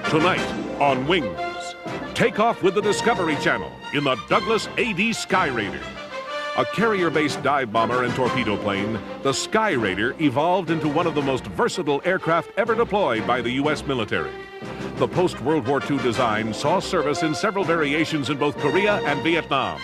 Tonight on Wings, take off with the Discovery Channel in the Douglas AD Skyraider. A carrier-based dive bomber and torpedo plane, the Skyraider evolved into one of the most versatile aircraft ever deployed by the U.S. military. The post-World War II design saw service in several variations in both Korea and Vietnam.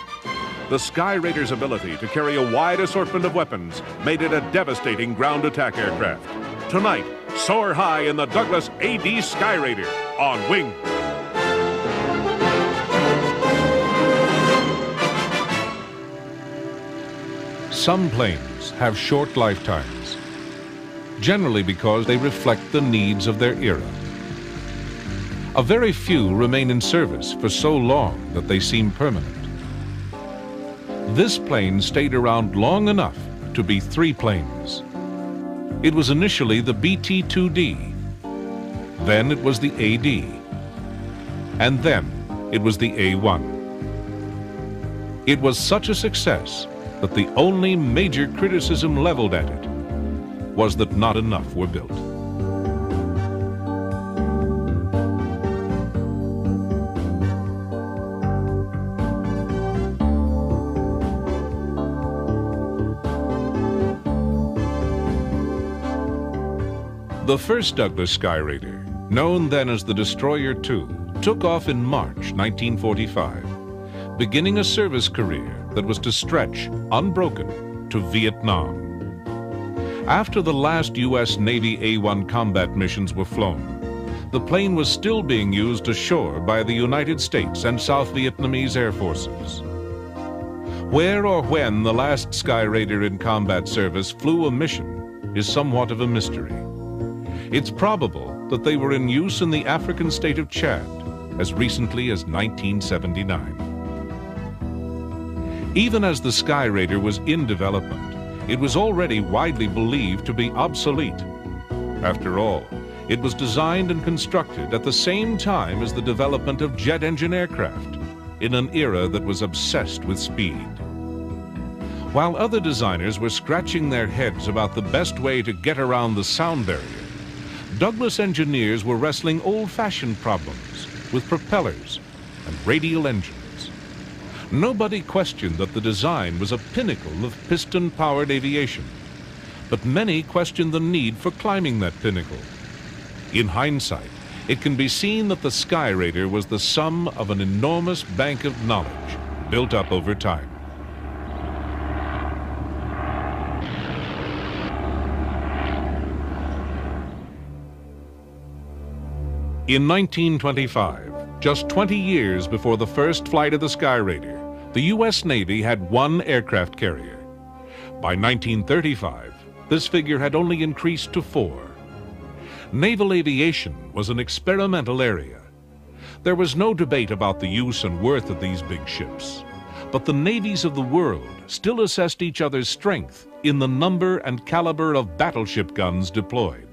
The Skyraider's ability to carry a wide assortment of weapons made it a devastating ground attack aircraft. Tonight, soar high in the Douglas AD Skyraider on Wings. Some planes have short lifetimes, generally because they reflect the needs of their era. A very few remain in service for so long that they seem permanent. This plane stayed around long enough to be three planes. It was initially the BT-2D, then it was the AD, and then it was the A1. It was such a success that the only major criticism leveled at it was that not enough were built. The first Douglas Skyraider, known then as the Destroyer II, took off in March 1945, beginning a service career that was to stretch, unbroken, to Vietnam. After the last U.S. Navy A-1 combat missions were flown, the plane was still being used ashore by the United States and South Vietnamese Air Forces. Where or when the last Skyraider in combat service flew a mission is somewhat of a mystery. It's probable that they were in use in the African state of Chad as recently as 1979. Even as the Skyraider was in development, it was already widely believed to be obsolete. After all, it was designed and constructed at the same time as the development of jet engine aircraft, in an era that was obsessed with speed. While other designers were scratching their heads about the best way to get around the sound barrier, Douglas engineers were wrestling old-fashioned problems with propellers and radial engines. Nobody questioned that the design was a pinnacle of piston-powered aviation, but many questioned the need for climbing that pinnacle. In hindsight, it can be seen that the Skyraider was the sum of an enormous bank of knowledge built up over time. In 1925, just 20 years before the first flight of the Skyraider, the U.S. Navy had one aircraft carrier. By 1935, this figure had only increased to 4. Naval aviation was an experimental area. There was no debate about the use and worth of these big ships, but the navies of the world still assessed each other's strength in the number and caliber of battleship guns deployed.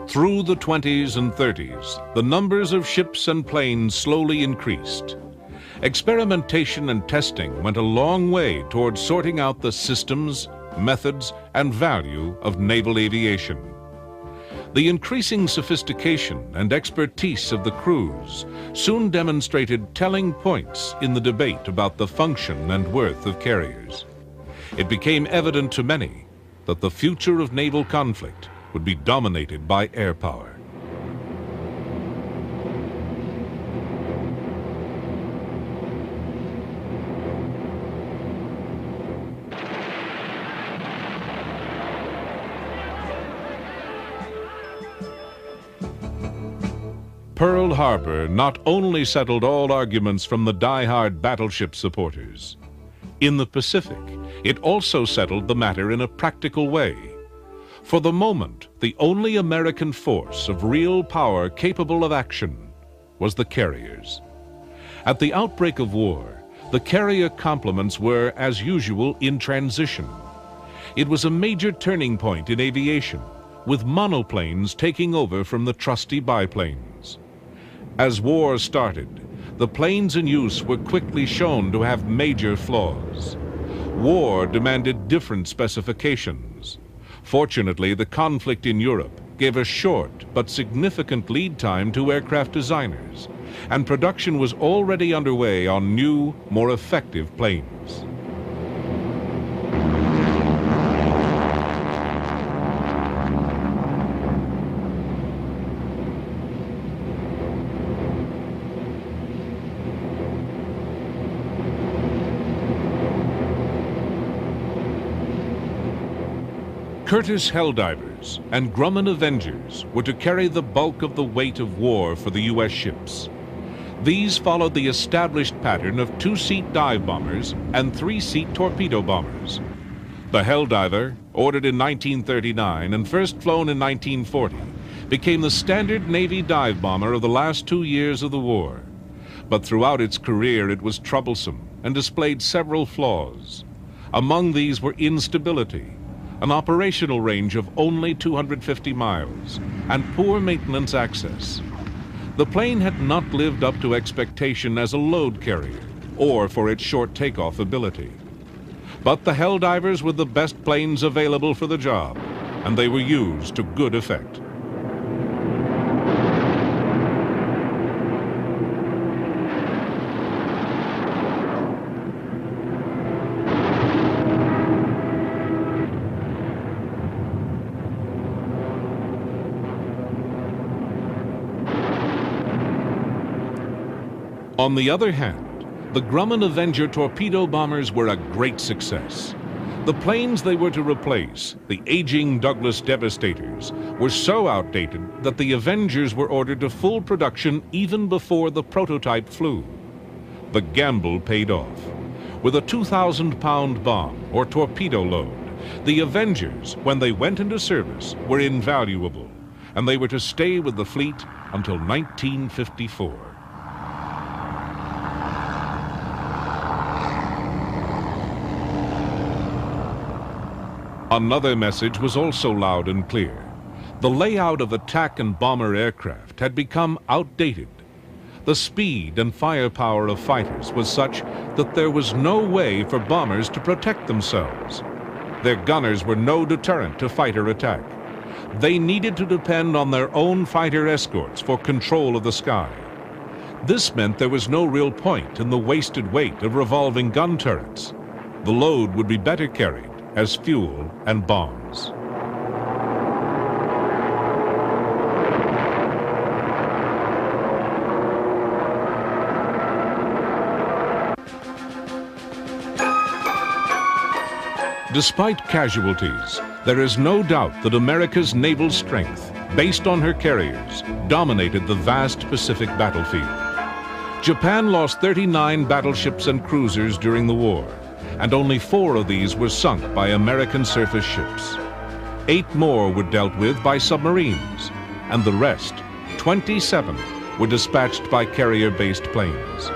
Through the 20s and 30s, the numbers of ships and planes slowly increased. Experimentation and testing went a long way towards sorting out the systems, methods, and value of naval aviation. The increasing sophistication and expertise of the crews soon demonstrated telling points in the debate about the function and worth of carriers. It became evident to many that the future of naval conflict would be dominated by air power. Pearl Harbor not only settled all arguments from the die-hard battleship supporters. In the Pacific, it also settled the matter in a practical way. For the moment, the only American force of real power capable of action was the carriers. At the outbreak of war, The carrier complements were, as usual, in transition. It was a major turning point in aviation, with monoplanes taking over from the trusty biplanes. As war started, the planes in use were quickly shown to have major flaws. War demanded different specifications. Fortunately, the conflict in Europe gave a short but significant lead time to aircraft designers, and production was already underway on new, more effective planes. Curtiss Helldivers and Grumman Avengers were to carry the bulk of the weight of war for the U.S. ships. These followed the established pattern of two-seat dive bombers and three-seat torpedo bombers. The Helldiver, ordered in 1939 and first flown in 1940, became the standard Navy dive bomber of the last 2 years of the war. But throughout its career it was troublesome and displayed several flaws. Among these were instability, an operational range of only 250 miles, and poor maintenance access. The plane had not lived up to expectation as a load carrier, or for its short takeoff ability. But the Helldivers were the best planes available for the job, and they were used to good effect. On the other hand, the Grumman Avenger torpedo bombers were a great success. The planes they were to replace, the aging Douglas Devastators, were so outdated that the Avengers were ordered to full production even before the prototype flew. The gamble paid off. With a 2,000-pound bomb or torpedo load, the Avengers, when they went into service, were invaluable, and they were to stay with the fleet until 1954. Another message was also loud and clear. The layout of attack and bomber aircraft had become outdated. The speed and firepower of fighters was such that there was no way for bombers to protect themselves. Their gunners were no deterrent to fighter attack. They needed to depend on their own fighter escorts for control of the sky. This meant there was no real point in the wasted weight of revolving gun turrets. The load would be better carried as fuel and bombs. Despite casualties, there is no doubt that America's naval strength, based on her carriers, dominated the vast Pacific battlefield. Japan lost 39 battleships and cruisers during the war, and only 4 of these were sunk by American surface ships. 8 more were dealt with by submarines, and the rest, 27, were dispatched by carrier-based planes.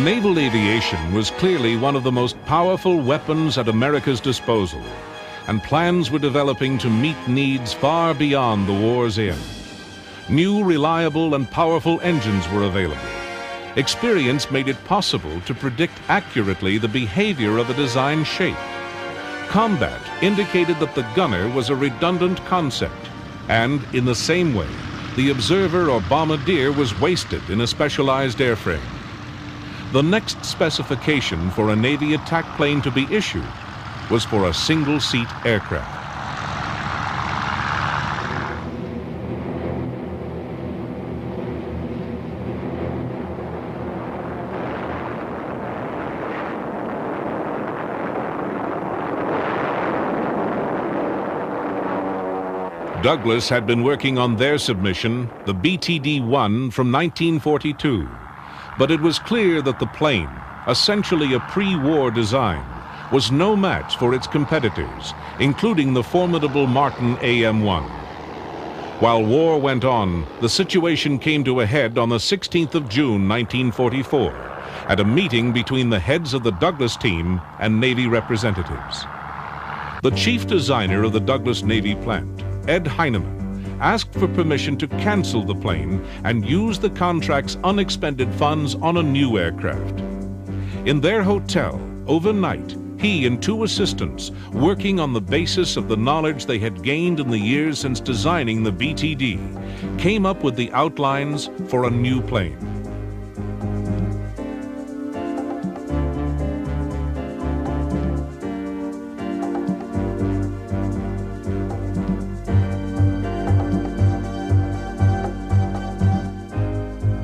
Naval aviation was clearly one of the most powerful weapons at America's disposal, and plans were developing to meet needs far beyond the war's end. New, reliable, and powerful engines were available. Experience made it possible to predict accurately the behavior of a design shape. Combat indicated that the gunner was a redundant concept, and in the same way, the observer or bombardier was wasted in a specialized airframe. The next specification for a Navy attack plane to be issued was for a single-seat aircraft. Douglas had been working on their submission, the BTD-1, from 1942, but it was clear that the plane, essentially a pre-war design, was no match for its competitors, including the formidable Martin AM-1. While war went on, the situation came to a head on the 16th of June, 1944, at a meeting between the heads of the Douglas team and Navy representatives. The chief designer of the Douglas Navy plant, Ed Heinemann, asked for permission to cancel the plane and use the contract's unexpended funds on a new aircraft. In their hotel, overnight, he and two assistants, working on the basis of the knowledge they had gained in the years since designing the BTD, came up with the outlines for a new plane.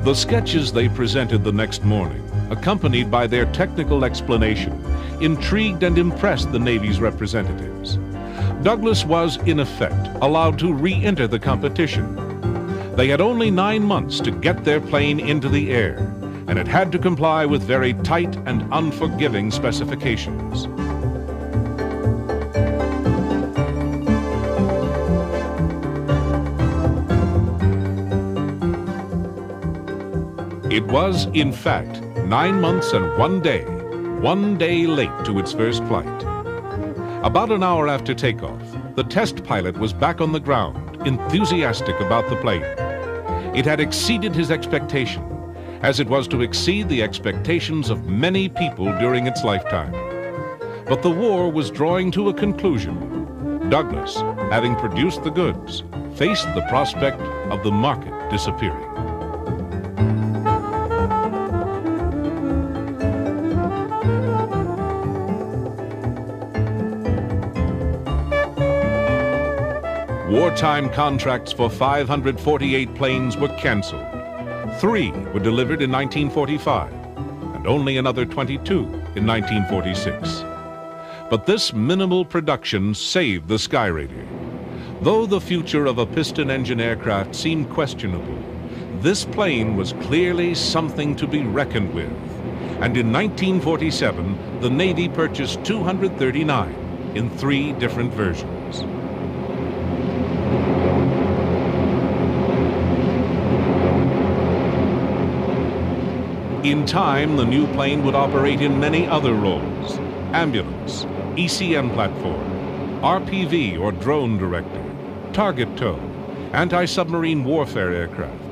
The sketches they presented the next morning, accompanied by their technical explanation, intrigued and impressed the Navy's representatives. Douglas was, in effect, allowed to re-enter the competition. They had only 9 months to get their plane into the air, and it had to comply with very tight and unforgiving specifications. It was, in fact, 9 months and 1 day, 1 day late to its first flight. About an hour after takeoff, the test pilot was back on the ground, enthusiastic about the plane. It had exceeded his expectation, as it was to exceed the expectations of many people during its lifetime. But the war was drawing to a conclusion. Douglas, having produced the goods, faced the prospect of the market disappearing. Wartime contracts for 548 planes were canceled. 3 were delivered in 1945, and only another 22 in 1946. But this minimal production saved the Skyraider. Though the future of a piston-engine aircraft seemed questionable, this plane was clearly something to be reckoned with. And in 1947, the Navy purchased 239 in 3 different versions. In time, the new plane would operate in many other roles: ambulance, ECM platform, RPV or drone director, target tow, anti-submarine warfare aircraft,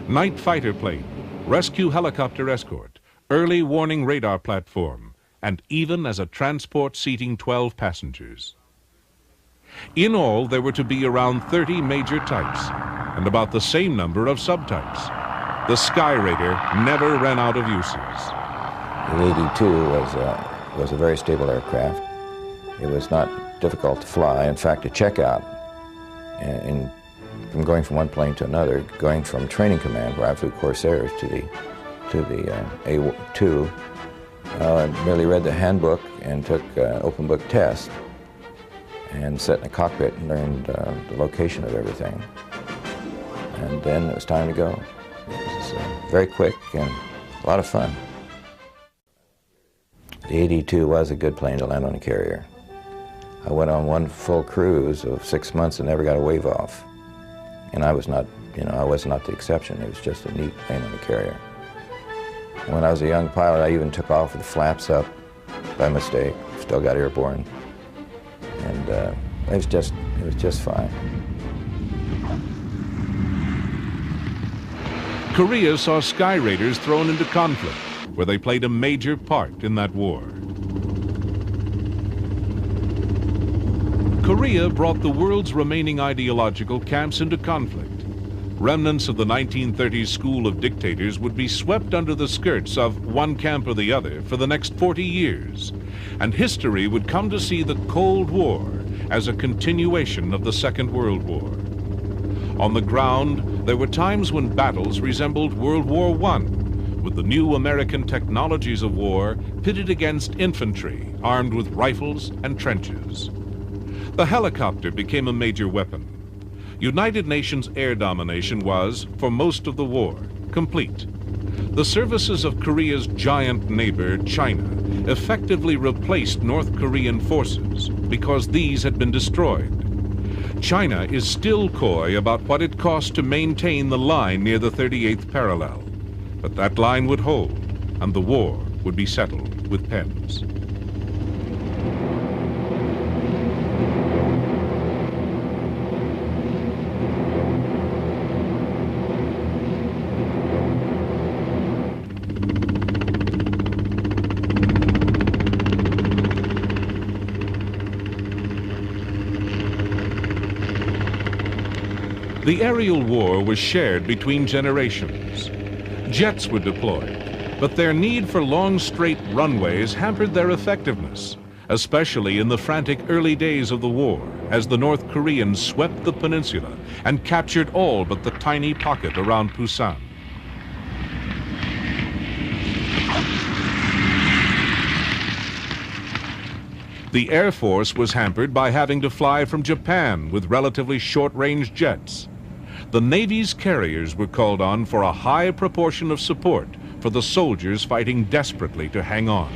night fighter plane, rescue helicopter escort, early warning radar platform, and even as a transport seating 12 passengers. In all, there were to be around 30 major types and about the same number of subtypes. The Skyraider never ran out of uses. The 82 was a very stable aircraft. It was not difficult to fly. In fact, to check out, from going from one plane to another, going from training command, where I flew Corsairs, to the A2, merely read the handbook and took an open book test and sat in the cockpit and learned the location of everything. And then it was time to go. It was very quick and a lot of fun. The 82 was a good plane to land on a carrier. I went on one full cruise of 6 months and never got a wave off. And I was not, I was not the exception. It was just a neat plane on a carrier. And when I was a young pilot, I even took off with the flaps up by mistake. Still got airborne. And it was just fine. Korea saw Skyraiders thrown into conflict, where they played a major part in that war. Korea brought the world's remaining ideological camps into conflict. Remnants of the 1930s school of dictators would be swept under the skirts of one camp or the other for the next 40 years, and history would come to see the Cold War as a continuation of the Second World War. On the ground, there were times when battles resembled World War I, with the new American technologies of war pitted against infantry armed with rifles and trenches. The helicopter became a major weapon. United Nations air domination was, for most of the war, complete. The services of Korea's giant neighbor, China, effectively replaced North Korean forces because these had been destroyed. China is still coy about what it cost to maintain the line near the 38th parallel, but that line would hold, and the war would be settled with pens. The aerial war was shared between generations. Jets were deployed, but their need for long straight runways hampered their effectiveness, especially in the frantic early days of the war, as the North Koreans swept the peninsula and captured all but the tiny pocket around Busan. The Air Force was hampered by having to fly from Japan with relatively short-range jets. The Navy's carriers were called on for a high proportion of support for the soldiers fighting desperately to hang on.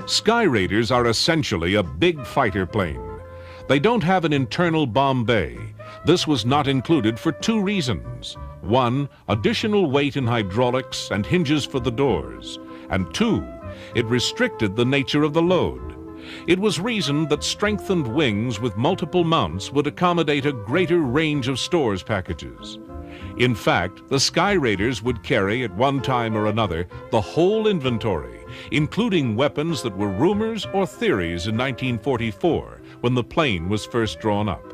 Skyraiders are essentially a big fighter plane. They don't have an internal bomb bay. This was not included for two reasons. One, additional weight in hydraulics and hinges for the doors. And two, it restricted the nature of the load. It was reasoned that strengthened wings with multiple mounts would accommodate a greater range of stores packages. In fact, the Skyraiders would carry at one time or another the whole inventory, including weapons that were rumors or theories in 1944 when the plane was first drawn up.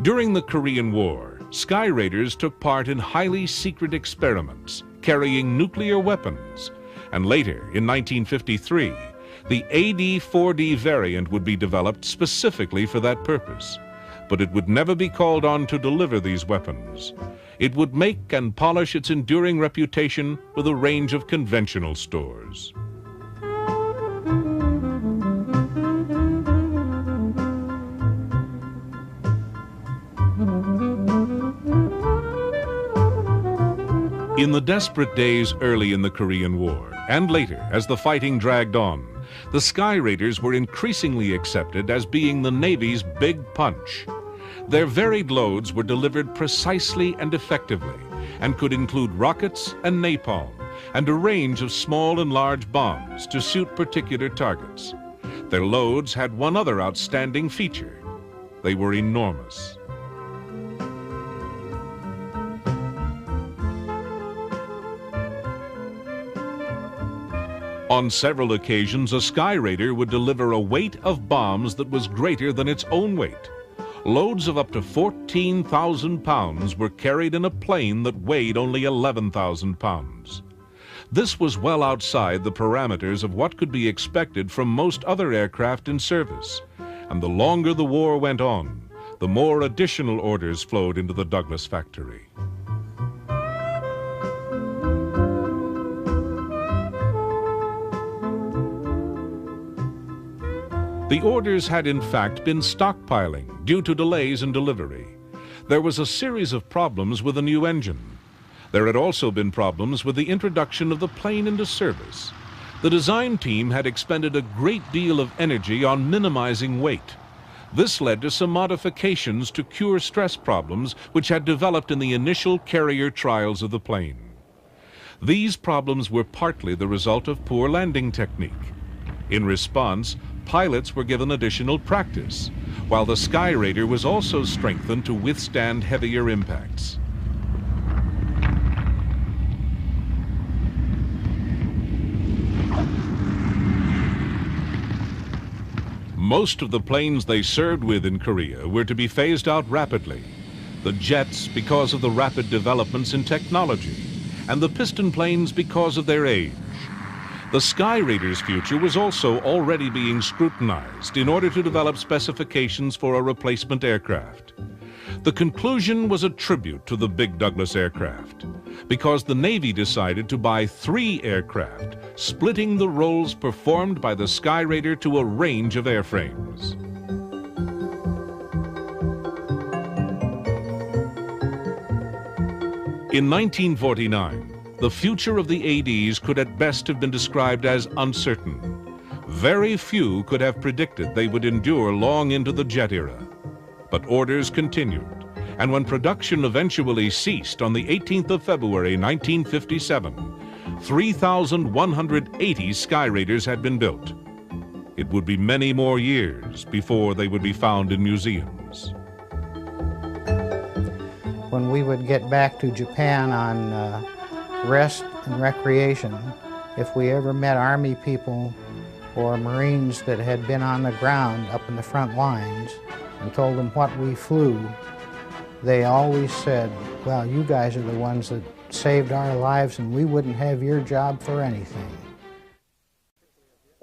During the Korean War, Skyraiders took part in highly secret experiments carrying nuclear weapons, and later, in 1953, the AD-4D variant would be developed specifically for that purpose, but it would never be called on to deliver these weapons. It would make and polish its enduring reputation with a range of conventional stores. In the desperate days early in the Korean War, and later as the fighting dragged on, the Skyraiders were increasingly accepted as being the Navy's big punch. Their varied loads were delivered precisely and effectively, and could include rockets and napalm, and a range of small and large bombs to suit particular targets. Their loads had one other outstanding feature. They were enormous. On several occasions, a Skyraider would deliver a weight of bombs that was greater than its own weight. Loads of up to 14,000 pounds were carried in a plane that weighed only 11,000 pounds. This was well outside the parameters of what could be expected from most other aircraft in service, and the longer the war went on, the more additional orders flowed into the Douglas factory. The orders had in fact been stockpiling due to delays in delivery. There was a series of problems with a new engine. There had also been problems with the introduction of the plane into service. The design team had expended a great deal of energy on minimizing weight. This led to some modifications to cure stress problems which had developed in the initial carrier trials of the plane. These problems were partly the result of poor landing technique. In response, pilots were given additional practice, while the Skyraider was also strengthened to withstand heavier impacts. Most of the planes they served with in Korea were to be phased out rapidly. The jets because of the rapid developments in technology, and the piston planes because of their age. The Skyraider's future was also already being scrutinized in order to develop specifications for a replacement aircraft. The conclusion was a tribute to the big Douglas aircraft, because the Navy decided to buy 3 aircraft, splitting the roles performed by the Skyraider to a range of airframes. In 1949, the future of the ADs could at best have been described as uncertain. Very few could have predicted they would endure long into the jet era. But orders continued, and when production eventually ceased on the 18th of February 1957, 3,180 Skyraiders had been built. It would be many more years before they would be found in museums. When we would get back to Japan on rest and recreation, if we ever met Army people or Marines that had been on the ground up in the front lines and told them what we flew, they always said, well, you guys are the ones that saved our lives and we wouldn't have your job for anything.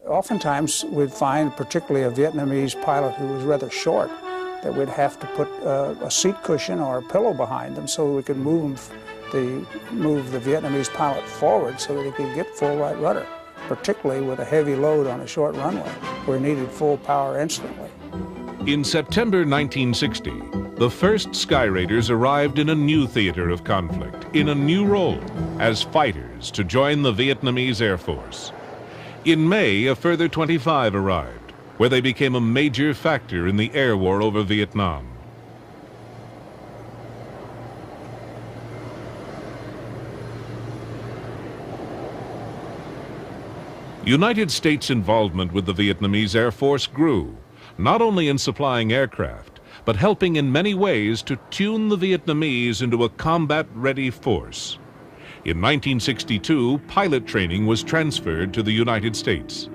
Oftentimes we'd find, particularly a Vietnamese pilot who was rather short, that we'd have to put a seat cushion or a pillow behind them so we could move the Vietnamese pilot forward so that he could get full right rudder, particularly with a heavy load on a short runway where he needed full power instantly. In September 1960, the first Skyraiders arrived in a new theater of conflict, in a new role, as fighters to join the Vietnamese Air Force. In May, a further 25 arrived, where they became a major factor in the air war over Vietnam. United States involvement with the Vietnamese Air Force grew, not only in supplying aircraft, but helping in many ways to tune the Vietnamese into a combat-ready force. In 1962, pilot training was transferred to the United States.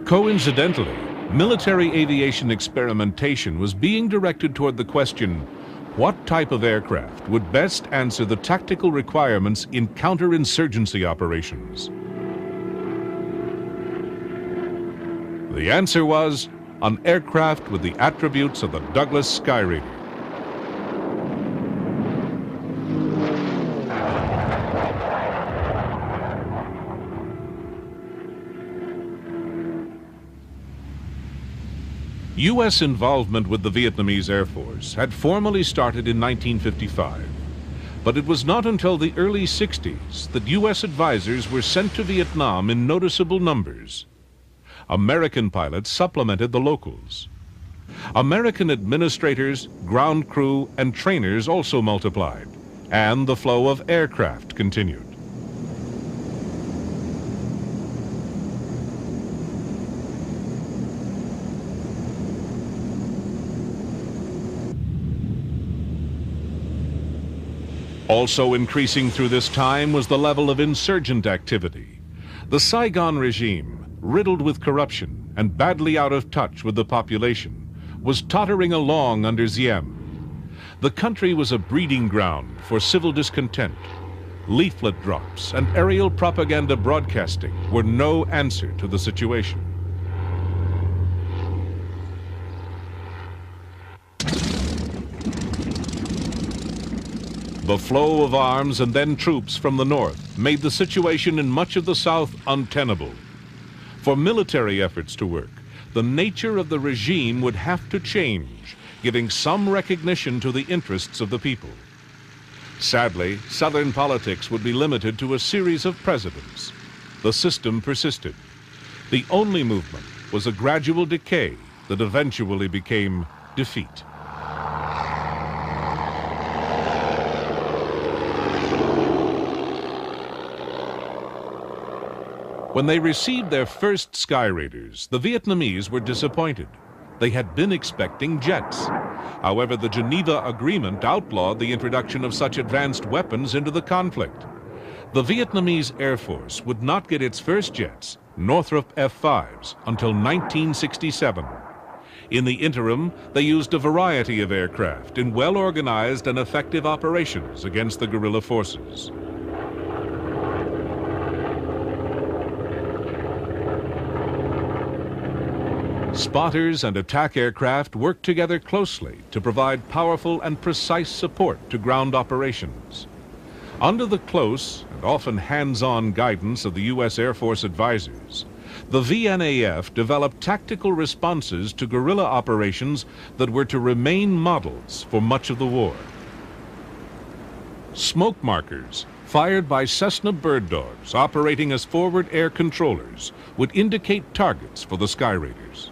Coincidentally, military aviation experimentation was being directed toward the question, what type of aircraft would best answer the tactical requirements in counterinsurgency operations? The answer was an aircraft with the attributes of the Douglas Skyraider. U.S. involvement with the Vietnamese Air Force had formally started in 1955, but it was not until the early 60s that U.S. advisors were sent to Vietnam in noticeable numbers. American pilots supplemented the locals. American administrators, ground crew, and trainers also multiplied, and the flow of aircraft continued. Also increasing through this time was the level of insurgent activity. The Saigon regime, riddled with corruption and badly out of touch with the population, was tottering along under Diem. The country was a breeding ground for civil discontent. Leaflet drops and aerial propaganda broadcasting were no answer to the situation. The flow of arms and then troops from the north made the situation in much of the south untenable. For military efforts to work, the nature of the regime would have to change, giving some recognition to the interests of the people. Sadly, Southern politics would be limited to a series of presidents. The system persisted. The only movement was a gradual decay that eventually became defeat. When they received their first Skyraiders, the Vietnamese were disappointed. They had been expecting jets. However, the Geneva Agreement outlawed the introduction of such advanced weapons into the conflict. The Vietnamese Air Force would not get its first jets, Northrop F-5s, until 1967. In the interim, they used a variety of aircraft in well-organized and effective operations against the guerrilla forces. Spotters and attack aircraft worked together closely to provide powerful and precise support to ground operations. Under the close and often hands-on guidance of the U.S. Air Force advisors, the VNAF developed tactical responses to guerrilla operations that were to remain models for much of the war. Smoke markers, fired by Cessna bird dogs operating as forward air controllers, would indicate targets for the Skyraiders.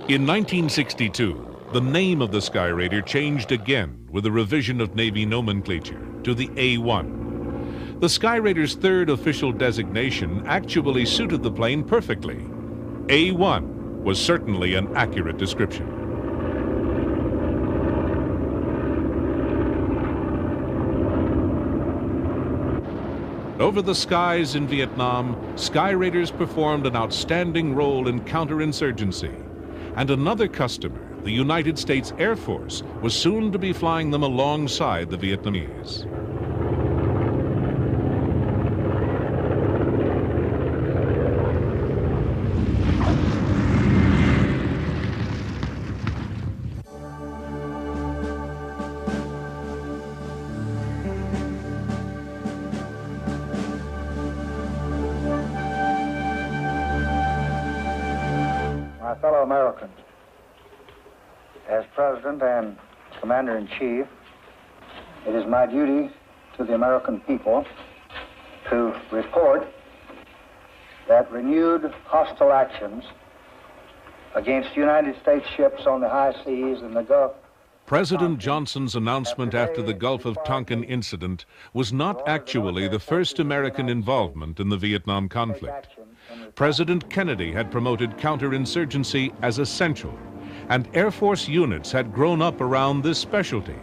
In 1962, the name of the Skyraider changed again with a revision of Navy nomenclature to the A-1. The Skyraider's third official designation actually suited the plane perfectly. A-1 was certainly an accurate description. Over the skies in Vietnam, Skyraiders performed an outstanding role in counterinsurgency. And another customer, the United States Air Force, was soon to be flying them alongside the Vietnamese. My fellow Americans, as President and Commander-in-Chief, it is my duty to the American people to report that renewed hostile actions against United States ships on the high seas in the Gulf. President Johnson's announcement after the Gulf of Tonkin incident was not actually the first American involvement in the Vietnam conflict. President Kennedy had promoted counterinsurgency as essential, and Air Force units had grown up around this specialty.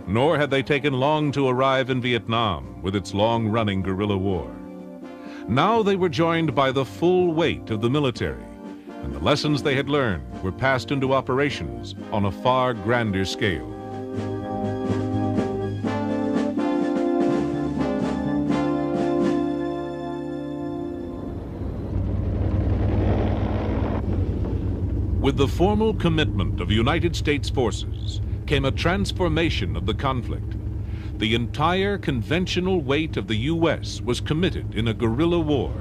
Nor had they taken long to arrive in Vietnam with its long-running guerrilla war. Now they were joined by the full weight of the military, and the lessons they had learned were passed into operations on a far grander scale. With the formal commitment of United States forces came a transformation of the conflict. The entire conventional weight of the U.S. was committed in a guerrilla war.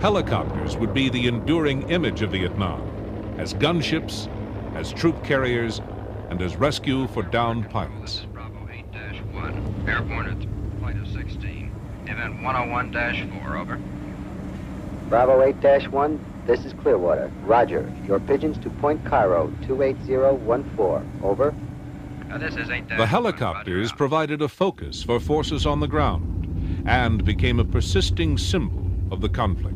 Helicopters would be the enduring image of Vietnam, as gunships, as troop carriers, and as rescue for downed pilots. Bravo 8-1, airborne at flight of 16, event 101-4, over. Bravo 8-1, this is Clearwater. Roger. Your pigeons to Point Cairo, 28014, over. This is 8-1. The helicopters provided a focus for forces on the ground and became a persisting symbol of the conflict.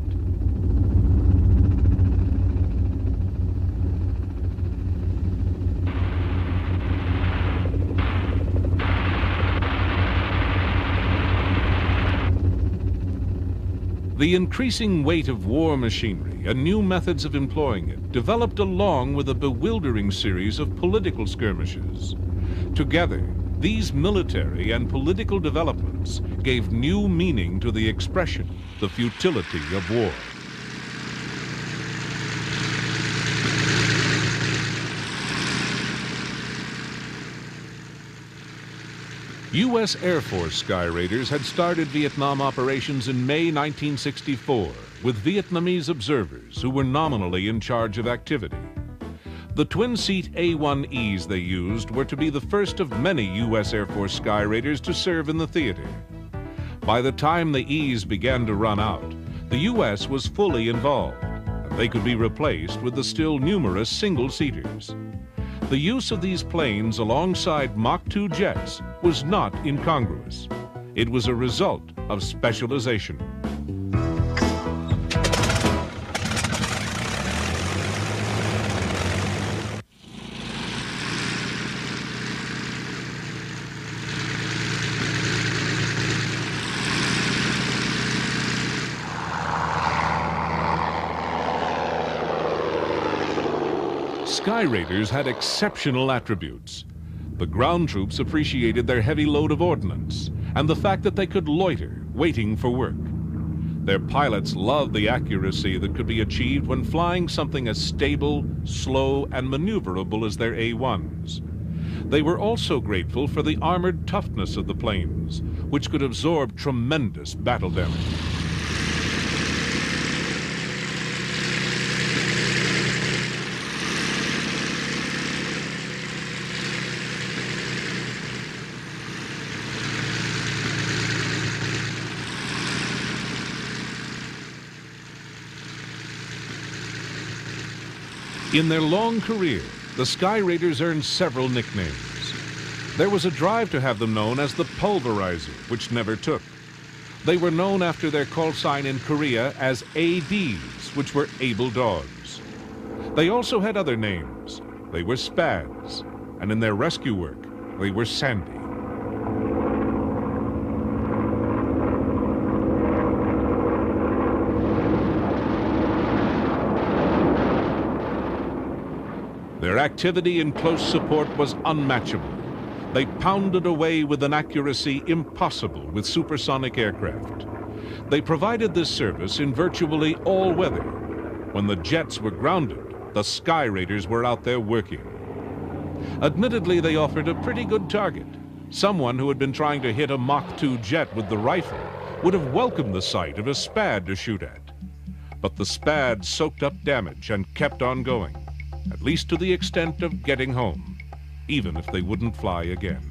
The increasing weight of war machinery and new methods of employing it developed along with a bewildering series of political skirmishes. Together, these military and political developments gave new meaning to the expression, the futility of war. U.S. Air Force Skyraiders had started Vietnam operations in May 1964 with Vietnamese observers who were nominally in charge of activity. The twin-seat A-1Es they used were to be the first of many U.S. Air Force Skyraiders to serve in the theater. By the time the E's began to run out, the U.S. was fully involved, and they could be replaced with the still numerous single-seaters. The use of these planes alongside Mach 2 jets was not incongruous. It was a result of specialization. Skyraiders had exceptional attributes. The ground troops appreciated their heavy load of ordnance and the fact that they could loiter, waiting for work. Their pilots loved the accuracy that could be achieved when flying something as stable, slow, and maneuverable as their A-1s. They were also grateful for the armored toughness of the planes, which could absorb tremendous battle damage. In their long career, the Skyraiders earned several nicknames. There was a drive to have them known as the Pulverizer, which never took. They were known after their call sign in Korea as ADs, which were able dogs. They also had other names. They were Spads, and in their rescue work, they were Sandy. Their activity in close support was unmatchable. They pounded away with an accuracy impossible with supersonic aircraft. They provided this service in virtually all weather. When the jets were grounded, the Skyraiders were out there working. Admittedly, they offered a pretty good target. Someone who had been trying to hit a Mach 2 jet with the rifle would have welcomed the sight of a Spad to shoot at. But the Spad soaked up damage and kept on going, at least to the extent of getting home, even if they wouldn't fly again.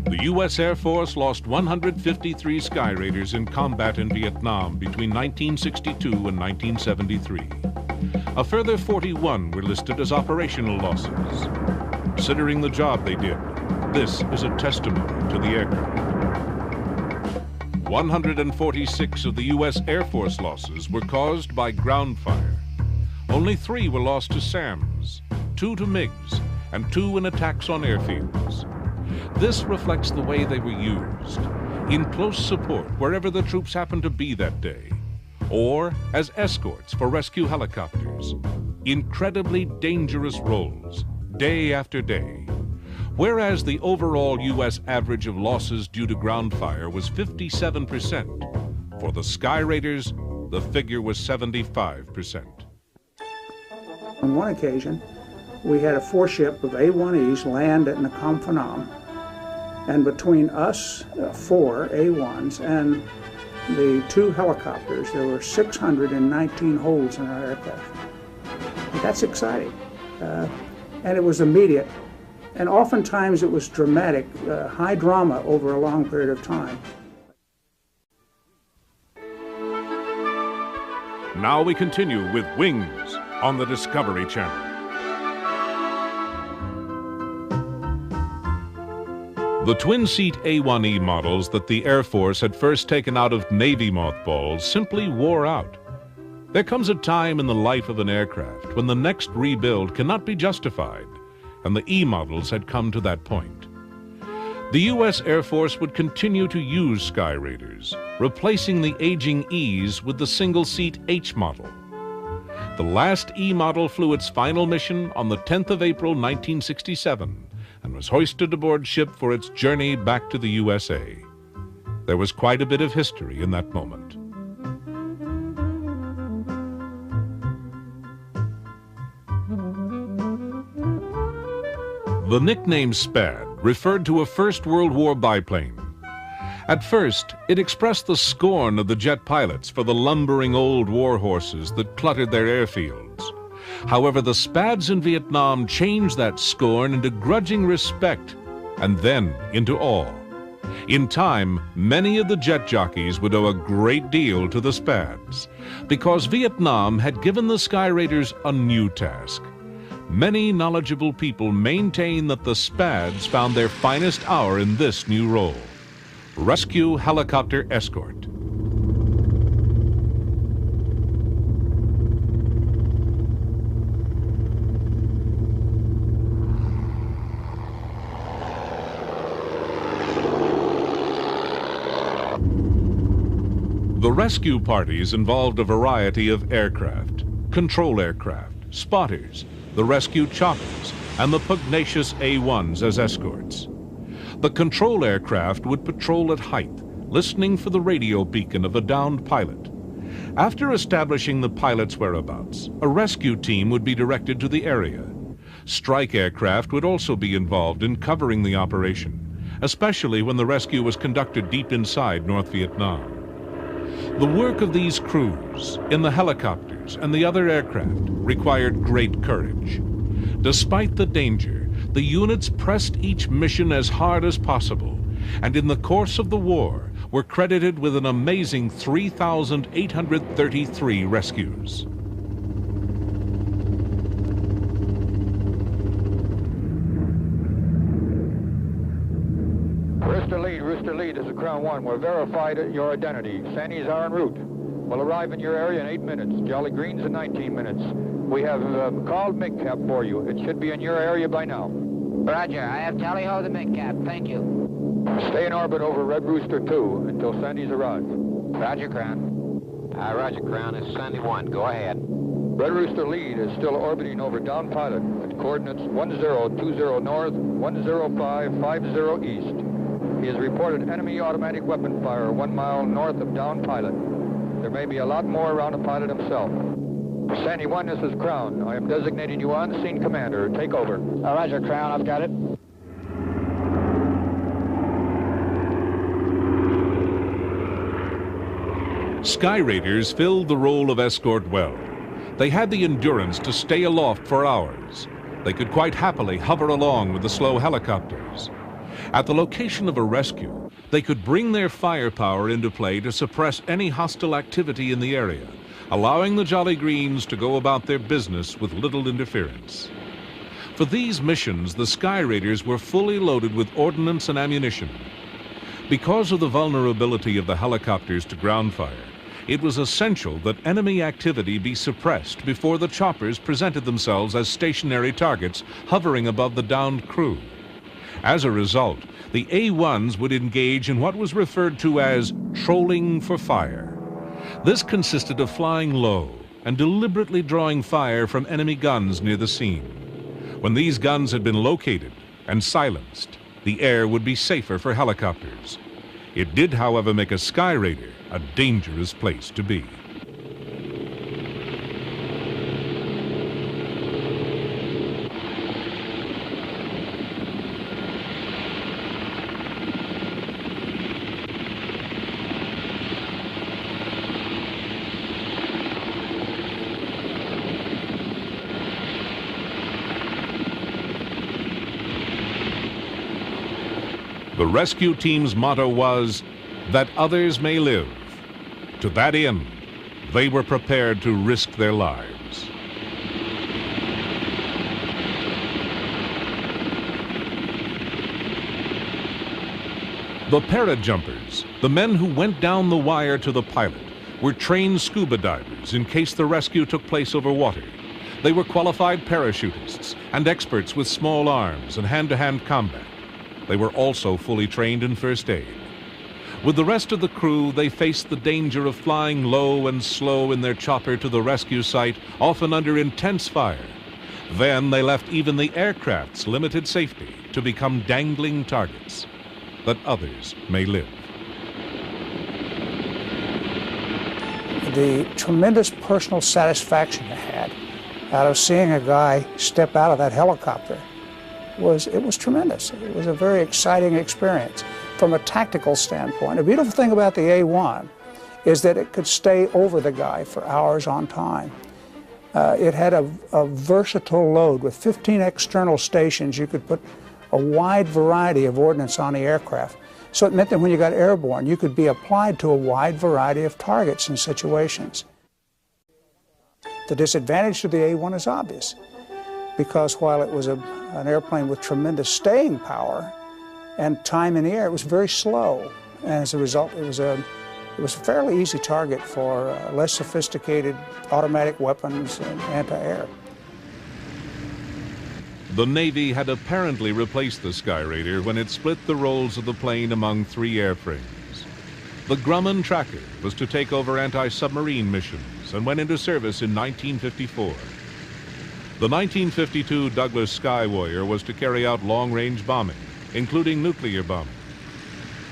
The U.S. Air Force lost 153 Skyraiders in combat in Vietnam between 1962 and 1973. A further 41 were listed as operational losses. Considering the job they did, this is a testimony to the aircraft. 146 of the U.S. Air Force losses were caused by ground fire. Only 3 were lost to SAMs, 2 to MiGs, and 2 in attacks on airfields. This reflects the way they were used, in close support wherever the troops happened to be that day, or as escorts for rescue helicopters. Incredibly dangerous roles, day after day. Whereas the overall U.S. average of losses due to ground fire was 57%, for the Skyraiders, the figure was 75%. On one occasion, we had a 4-ship of A-1Es land at Nakhon Phanom, and between us, 4 A-1s, and the 2 helicopters, there were 619 holes in our aircraft. That's exciting, and it was immediate, and oftentimes it was dramatic, high drama over a long period of time. Now we continue with Wings on the Discovery Channel. The twin-seat A-1E models that the Air Force had first taken out of Navy mothballs simply wore out. There comes a time in the life of an aircraft when the next rebuild cannot be justified, and the E models had come to that point. The U.S. Air Force would continue to use Skyraiders, replacing the aging E's with the single-seat H model. The last E model flew its final mission on the 10th of April, 1967, and was hoisted aboard ship for its journey back to the USA. There was quite a bit of history in that moment. The nickname Spad referred to a First World War biplane. At first, it expressed the scorn of the jet pilots for the lumbering old war horses that cluttered their airfields. However, the Spads in Vietnam changed that scorn into grudging respect, and then into awe. In time, many of the jet jockeys would owe a great deal to the Spads, because Vietnam had given the Skyraiders a new task. Many knowledgeable people maintain that the Spads found their finest hour in this new role: rescue helicopter escort. The rescue parties involved a variety of aircraft. control aircraft, spotters, the rescue choppers, and the pugnacious A-1s as escorts. The control aircraft would patrol at height, listening for the radio beacon of a downed pilot. After establishing the pilot's whereabouts, a rescue team would be directed to the area. Strike aircraft would also be involved in covering the operation, especially when the rescue was conducted deep inside North Vietnam. The work of these crews, in the helicopters and the other aircraft, required great courage. Despite the danger, the units pressed each mission as hard as possible, and in the course of the war were credited with an amazing 3,833 rescues. Rooster Lead, this is Crown 1. We're verified your identity. Sandies are en route. We'll arrive in your area in 8 minutes. Jolly Greens in 19 minutes. We have called MIG-Cap for you. It should be in your area by now. Roger. I have tally-ho the MIG-Cap. Thank you. Stay in orbit over Red Rooster 2 until Sandy's arrive. Roger, Crown. Roger, Crown. It's Sandy 1. Go ahead. Red Rooster Lead is still orbiting over Down Pilot at coordinates 1020 north, 10550 east. He has reported enemy automatic weapon fire 1 mile north of Down Pilot. There may be a lot more around the pilot himself. Sandy 1, this is Crown. I am designating you on-scene commander. Take over. Roger, Crown. I've got it. Skyraiders filled the role of escort well. They had the endurance to stay aloft for hours. They could quite happily hover along with the slow helicopters. At the location of a rescue, they could bring their firepower into play to suppress any hostile activity in the area, allowing the Jolly Greens to go about their business with little interference. For these missions, the Skyraiders were fully loaded with ordnance and ammunition. Because of the vulnerability of the helicopters to ground fire, it was essential that enemy activity be suppressed before the choppers presented themselves as stationary targets hovering above the downed crew. As a result, the A-1s would engage in what was referred to as trolling for fire. This consisted of flying low and deliberately drawing fire from enemy guns near the scene. When these guns had been located and silenced, the air would be safer for helicopters. It did, however, make a Skyraider a dangerous place to be. The rescue team's motto was, "That others may live." To that end, they were prepared to risk their lives. The parajumpers, the men who went down the wire to the pilot, were trained scuba divers in case the rescue took place over water. They were qualified parachutists and experts with small arms and hand-to-hand combat. They were also fully trained in first aid. With the rest of the crew, they faced the danger of flying low and slow in their chopper to the rescue site, often under intense fire. Then they left even the aircraft's limited safety to become dangling targets. That others may live. The tremendous personal satisfaction I had out of seeing a guy step out of that helicopter was tremendous. It was a very exciting experience from a tactical standpoint. The beautiful thing about the A-1 is that it could stay over the guy for hours on time. It had a versatile load. With 15 external stations, you could put a wide variety of ordnance on the aircraft. So it meant that when you got airborne, you could be applied to a wide variety of targets and situations. The disadvantage to the A-1 is obvious, because while it was an airplane with tremendous staying power and time in the air, it was very slow. And as a result, it was a fairly easy target for less sophisticated automatic weapons and anti-air. The Navy had apparently replaced the Skyraider when it split the roles of the plane among three airframes. The Grumman tracker was to take over anti-submarine missions. miles and went into service in 1954. The 1952 Douglas Sky Warrior was to carry out long-range bombing, including nuclear bombing.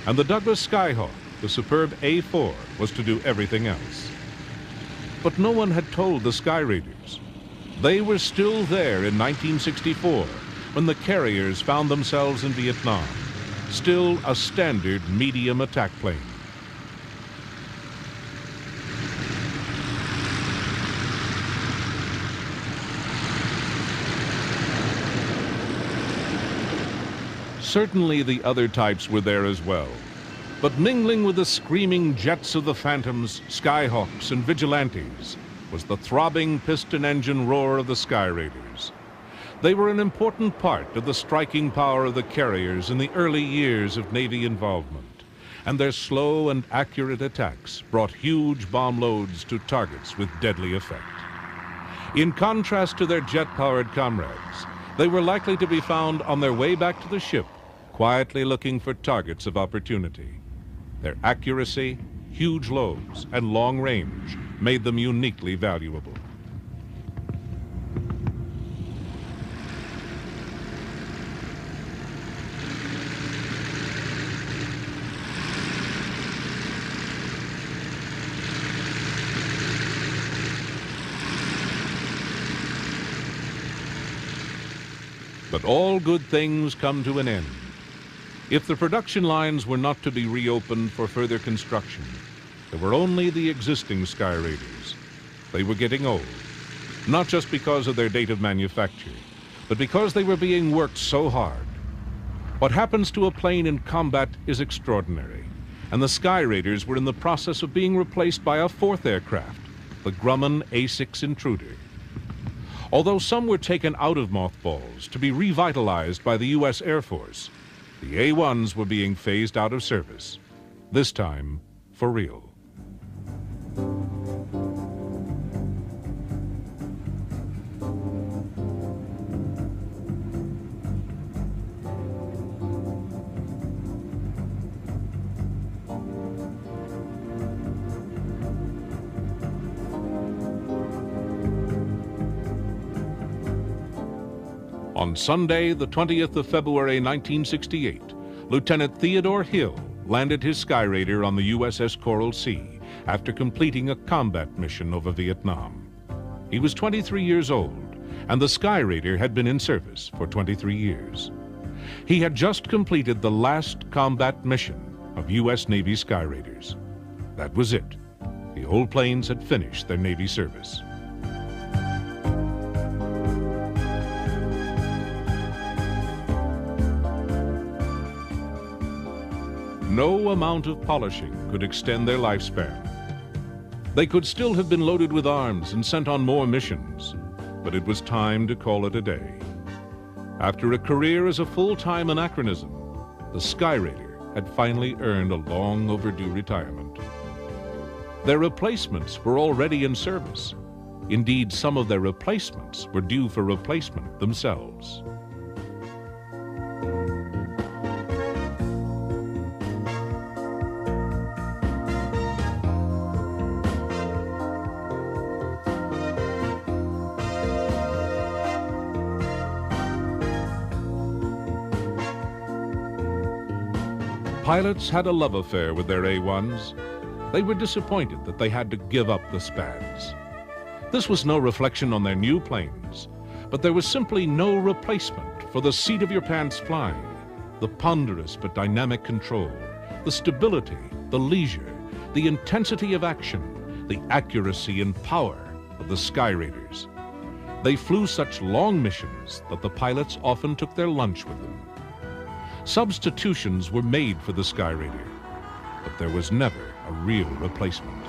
And the Douglas Skyhawk, the superb A-4, was to do everything else. But no one had told the Skyraiders. They were still there in 1964 when the carriers found themselves in Vietnam, still a standard medium attack plane. Certainly the other types were there as well, but mingling with the screaming jets of the Phantoms, Skyhawks, and Vigilantes was the throbbing piston engine roar of the Skyraiders. They were an important part of the striking power of the carriers in the early years of Navy involvement, and their slow and accurate attacks brought huge bomb loads to targets with deadly effect. In contrast to their jet-powered comrades, they were likely to be found on their way back to the ship, quietly looking for targets of opportunity. Their accuracy, huge loads, and long range made them uniquely valuable. But all good things come to an end. If the production lines were not to be reopened for further construction, there were only the existing Skyraiders. They were getting old, not just because of their date of manufacture, but because they were being worked so hard. What happens to a plane in combat is extraordinary, and the Skyraiders were in the process of being replaced by a fourth aircraft, the Grumman A-6 Intruder. Although some were taken out of mothballs to be revitalized by the U.S. Air Force, the A-1s were being phased out of service, this time for real. On Sunday, the 20th of February, 1968, Lieutenant Theodore Hill landed his Skyraider on the USS Coral Sea after completing a combat mission over Vietnam. He was 23 years old, and the Skyraider had been in service for 23 years. He had just completed the last combat mission of U.S. Navy Skyraiders. That was it. The old planes had finished their Navy service. No amount of polishing could extend their lifespan. They could still have been loaded with arms and sent on more missions, but it was time to call it a day. After a career as a full-time anachronism, the Skyraider had finally earned a long overdue retirement. Their replacements were already in service. Indeed, some of their replacements were due for replacement themselves. Pilots had a love affair with their A-1s. They were disappointed that they had to give up the Spads. This was no reflection on their new planes, but there was simply no replacement for the seat-of-your-pants flying, the ponderous but dynamic control, the stability, the leisure, the intensity of action, the accuracy and power of the Skyraiders. They flew such long missions that the pilots often took their lunch with them. Substitutions were made for the Skyraider, but there was never a real replacement.